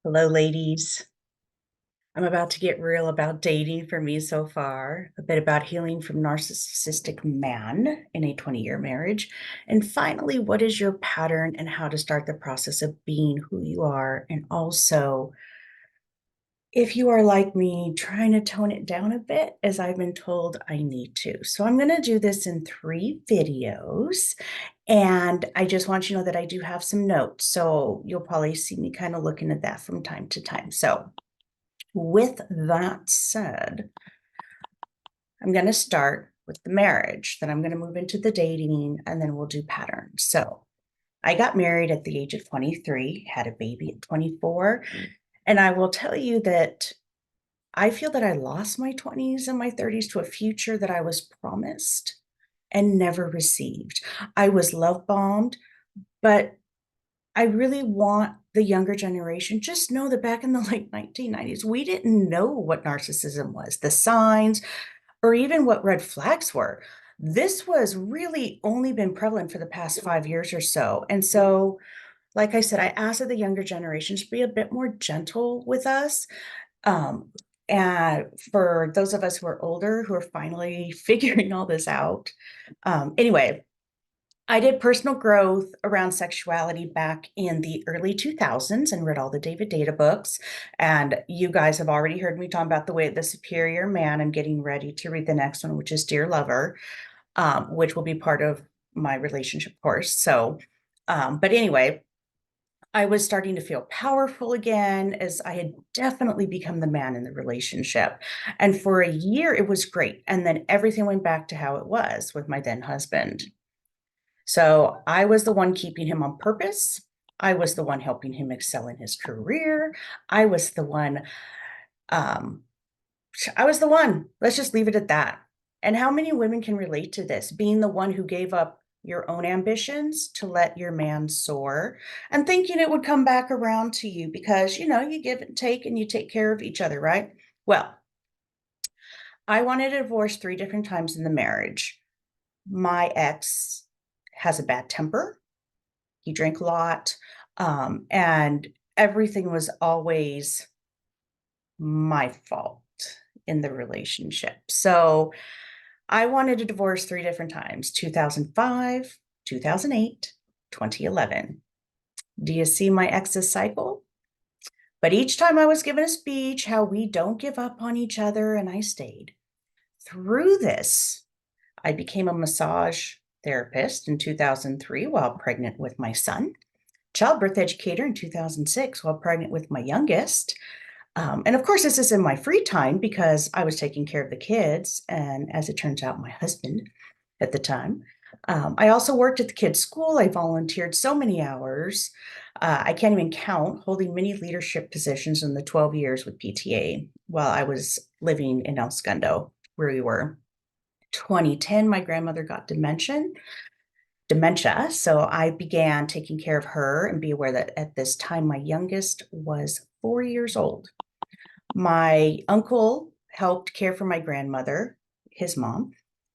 Hello, ladies. I'm about to get real about dating for me so far, a bit about healing from narcissistic man in a 20-year marriage, and finally, what is your pattern and how to start the process of being who you are, and also if you are like me, trying to tone it down a bit as I've been told I need to. So I'm going to do this in 3 videos. And I just want you to know that I do have some notes. So you'll probably see me kind of looking at that from time to time. So with that said, I'm going to start with the marriage, then I'm going to move into the dating, and then we'll do patterns. So I got married at the age of 23, had a baby at 24. And I will tell you that I feel that I lost my 20s and my 30s to a future that I was promised and never received. I was love bombed, but I really want the younger generation just know that back in the late 1990s, we didn't know what narcissism was, the signs, or even what red flags were. This was really only been prevalent for the past 5 years or so. And so, like I said, I ask that the younger generations be a bit more gentle with us. Um, and for those of us who are older, who are finally figuring all this out. Anyway, I did personal growth around sexuality back in the early 2000s and read all the David Data books. And you guys have already heard me talk about The Way of the Superior Man. I'm getting ready to read the next one, which is Dear Lover, which will be part of my relationship course. So, but anyway, I was starting to feel powerful again as I had definitely become the man in the relationship. And for a year, it was great. And then everything went back to how it was with my then husband. So I was the one keeping him on purpose. I was the one helping him excel in his career. I was the one, um, I was the one. Let's just leave it at that. And how many women can relate to this? Being the one who gave up your own ambitions to let your man soar and thinking it would come back around to you because, you give and take and you take care of each other, right? Well, I wanted a divorce 3 different times in the marriage. My ex has a bad temper. He drank a lot. And everything was always my fault in the relationship. So I wanted a divorce 3 different times: 2005, 2008, 2011. Do you see my ex's cycle? But each time I was given a speech how we don't give up on each other, and I stayed. Through this, I became a massage therapist in 2003 while pregnant with my son, childbirth educator in 2006 while pregnant with my youngest. And of course, this is in my free time because I was taking care of the kids. And as it turns out, my husband at the time. I also worked at the kids' school. I volunteered so many hours. I can't even count, holding many leadership positions in the 12 years with PTA while I was living in El Segundo, where we were. 2010, my grandmother got dementia. So I began taking care of her and be aware that at this time, my youngest was 4 years old. My uncle helped care for my grandmother, his mom,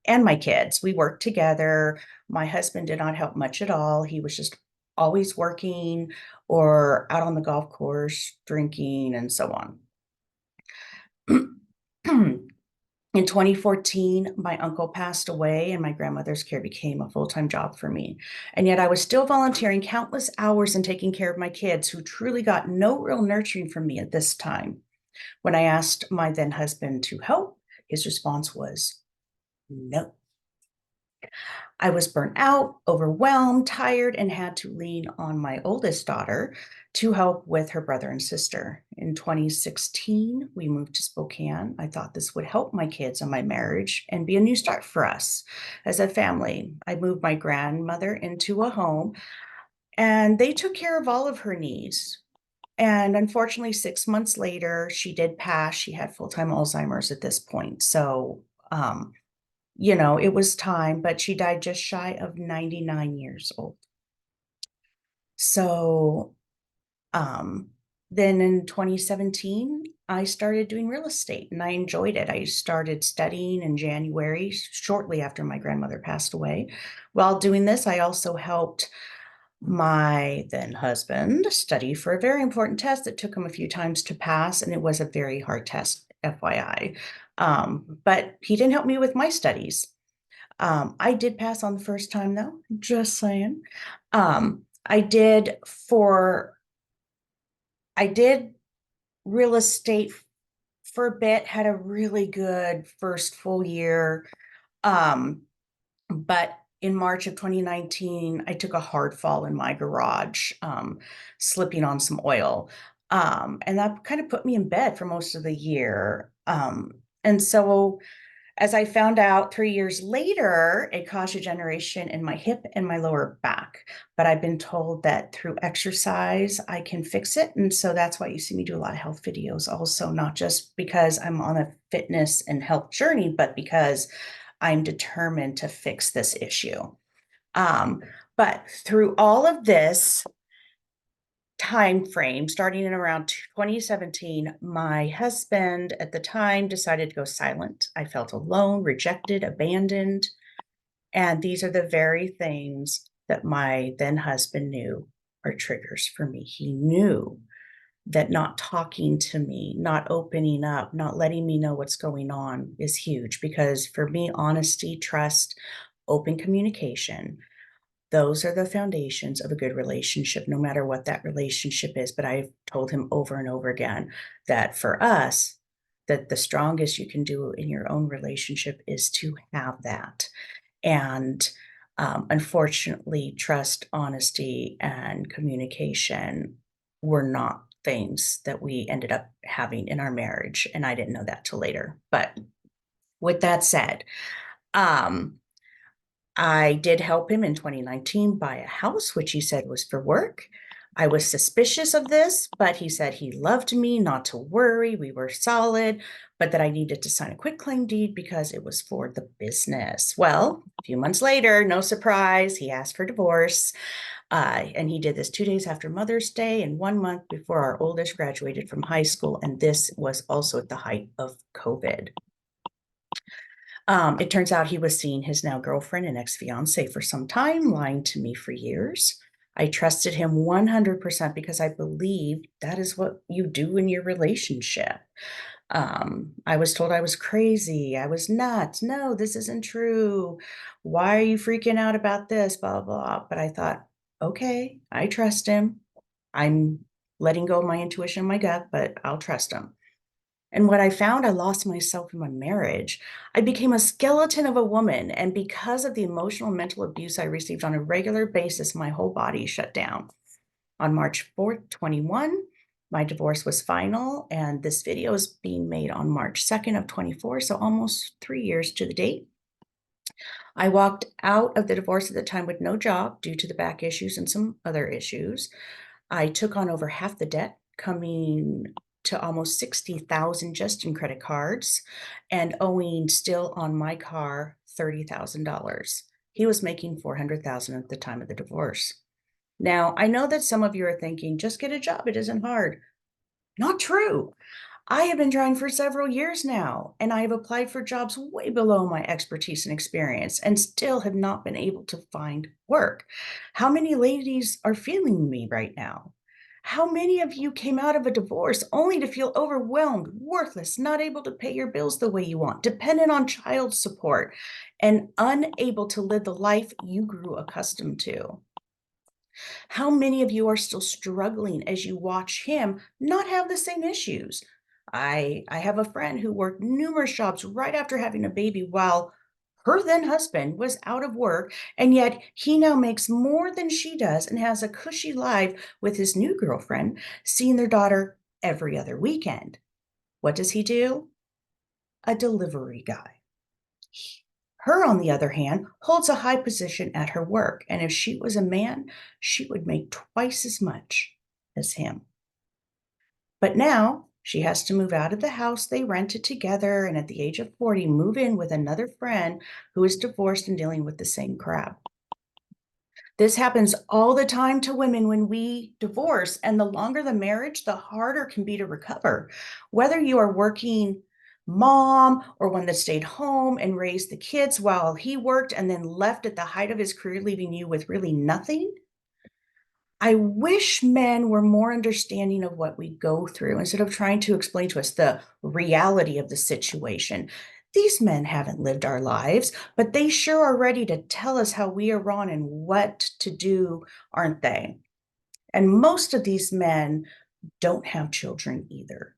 and my kids. We worked together. My husband did not help much at all. He was just always working or out on the golf course, drinking, and so on. In 2014, my uncle passed away, and my grandmother's care became a full-time job for me. And yet I was still volunteering countless hours and taking care of my kids, who truly got no real nurturing from me at this time. When I asked my then husband to help, his response was no. I was burnt out, overwhelmed, tired, and had to lean on my oldest daughter to help with her brother and sister. In 2016, we moved to Spokane. I thought this would help my kids and my marriage and be a new start for us as a family. I moved my grandmother into a home, and they took care of all of her needs. And unfortunately, 6 months later, she did pass. She had full-time Alzheimer's at this point. So, it was time, but she died just shy of 99 years old. So, um, then in 2017, I started doing real estate and I enjoyed it. I started studying in January, shortly after my grandmother passed away. While doing this, I also helped My then husband studied for a very important test that took him a few times to pass, and it was a very hard test, FYI. But he didn't help me with my studies. I did pass on the first time, though, just saying. I did for, I did real estate for a bit, had a really good first full year. But in March of 2019, I took a hard fall in my garage, slipping on some oil. And that kind of put me in bed for most of the year. And so as I found out 3 years later, it caused degeneration in my hip and my lower back. But I've been told that through exercise, I can fix it. And so that's why you see me do a lot of health videos also, not just because I'm on a fitness and health journey, but because I'm determined to fix this issue. But through all of this time frame, starting in around 2017, my husband at the time decided to go silent. I felt alone, rejected, abandoned. And these are the very things that my then husband knew are triggers for me. He knew that not talking to me, not opening up, not letting me know what's going on is huge, because for me, honesty, trust, open communication, those are the foundations of a good relationship, no matter what that relationship is. But I've told him over and over again that for us, that the strongest you can do in your own relationship is to have that. And unfortunately, trust, honesty, and communication were not things that we ended up having in our marriage. And I didn't know that till later. But with that said, um, I did help him in 2019 buy a house, which he said was for work. I was suspicious of this, but he said he loved me, not to worry, we were solid, but that I needed to sign a quitclaim deed because it was for the business. Well, a few months later, no surprise, he asked for divorce. And he did this 2 days after Mother's Day and 1 month before our oldest graduated from high school. And this was also at the height of COVID. It turns out he was seeing his now girlfriend and ex-fiance for some time, lying to me for years. I trusted him 100% because I believed that is what you do in your relationship. I was told I was crazy. I was nuts. No, this isn't true. Why are you freaking out about this? Blah, blah. But I thought, okay, I trust him. I'm letting go of my intuition and my gut, but I'll trust him. And what I found, I lost myself in my marriage. I became a skeleton of a woman. And because of the emotional and mental abuse I received on a regular basis, my whole body shut down. On March 4th, 21, my divorce was final. And this video is being made on March 2nd of 24, so almost 3 years to the date. I walked out of the divorce at the time with no job due to the back issues and some other issues. I took on over half the debt, coming to almost 60,000 just in credit cards, and owing still on my car $30,000. He was making 400,000 at the time of the divorce. Now, I know that some of you are thinking, just get a job, it isn't hard. Not true. I have been trying for several years now, and I have applied for jobs way below my expertise and experience and still have not been able to find work. How many ladies are feeling me right now? How many of you came out of a divorce only to feel overwhelmed, worthless, not able to pay your bills the way you want, dependent on child support, and unable to live the life you grew accustomed to? How many of you are still struggling as you watch him not have the same issues? I have a friend who worked numerous jobs right after having a baby while her then husband was out of work, and yet he now makes more than she does and has a cushy life with his new girlfriend, seeing their daughter every other weekend. What does he do? A delivery guy. Her, on the other hand, holds a high position at her work, and if she was a man, she would make twice as much as him. But now she has to move out of the house they rented together, and at the age of 40, move in with another friend who is divorced and dealing with the same crap. This happens all the time to women when we divorce, and the longer the marriage, the harder it can be to recover. Whether you are working mom or one that stayed home and raised the kids while he worked and then left at the height of his career, leaving you with really nothing, I wish men were more understanding of what we go through instead of trying to explain to us the reality of the situation. These men haven't lived our lives, but they sure are ready to tell us how we are wrong and what to do, aren't they? And most of these men don't have children either.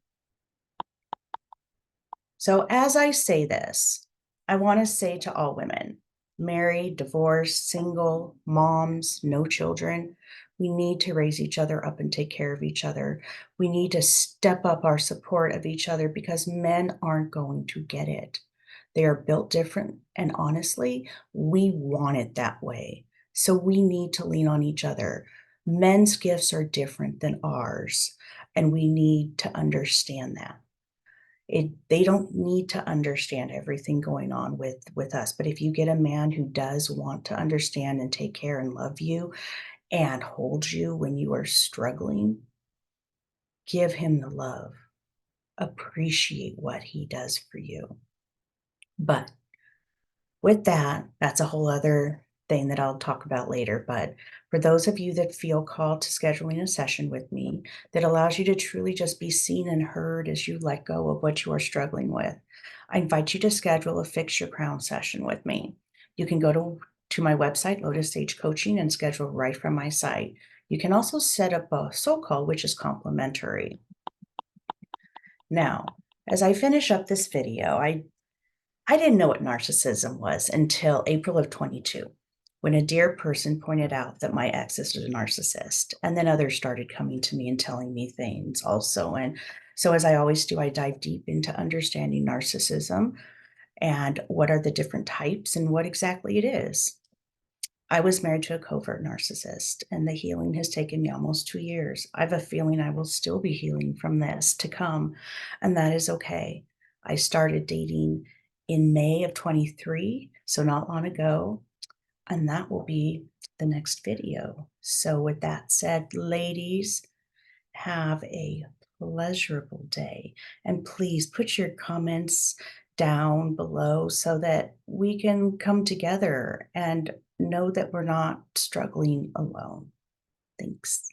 So, as I say this, I want to say to all women, married, divorced, single, moms, no children, we need to raise each other up and take care of each other. We need to step up our support of each other because men aren't going to get it. They are built different. And honestly, we want it that way. So we need to lean on each other. Men's gifts are different than ours, and we need to understand that. They don't need to understand everything going on with us, but if you get a man who does want to understand and take care and love you and hold you when you are struggling, give him the love. Appreciate what he does for you. But with that, that's a whole other thing that I'll talk about later. But for those of you that feel called to scheduling a session with me that allows you to truly just be seen and heard as you let go of what you are struggling with, I invite you to schedule a Fix Your Crown session with me. You can go to my website, Lotus Sage Coaching, and schedule right from my site. You can also set up a soul call, which is complimentary. Now, as I finish up this video, I didn't know what narcissism was until April of 22, when a dear person pointed out that my ex is a narcissist. And then others started coming to me and telling me things also. And so, as I always do, I dive deep into understanding narcissism and what are the different types and what exactly it is. I was married to a covert narcissist, and the healing has taken me almost 2 years. I have a feeling I will still be healing from this to come, and that is okay. I started dating in May of 23, so not long ago, and that will be the next video. So, with that said, ladies, have a pleasurable day. And please put your comments down below so that we can come together and know that we're not struggling alone. Thanks.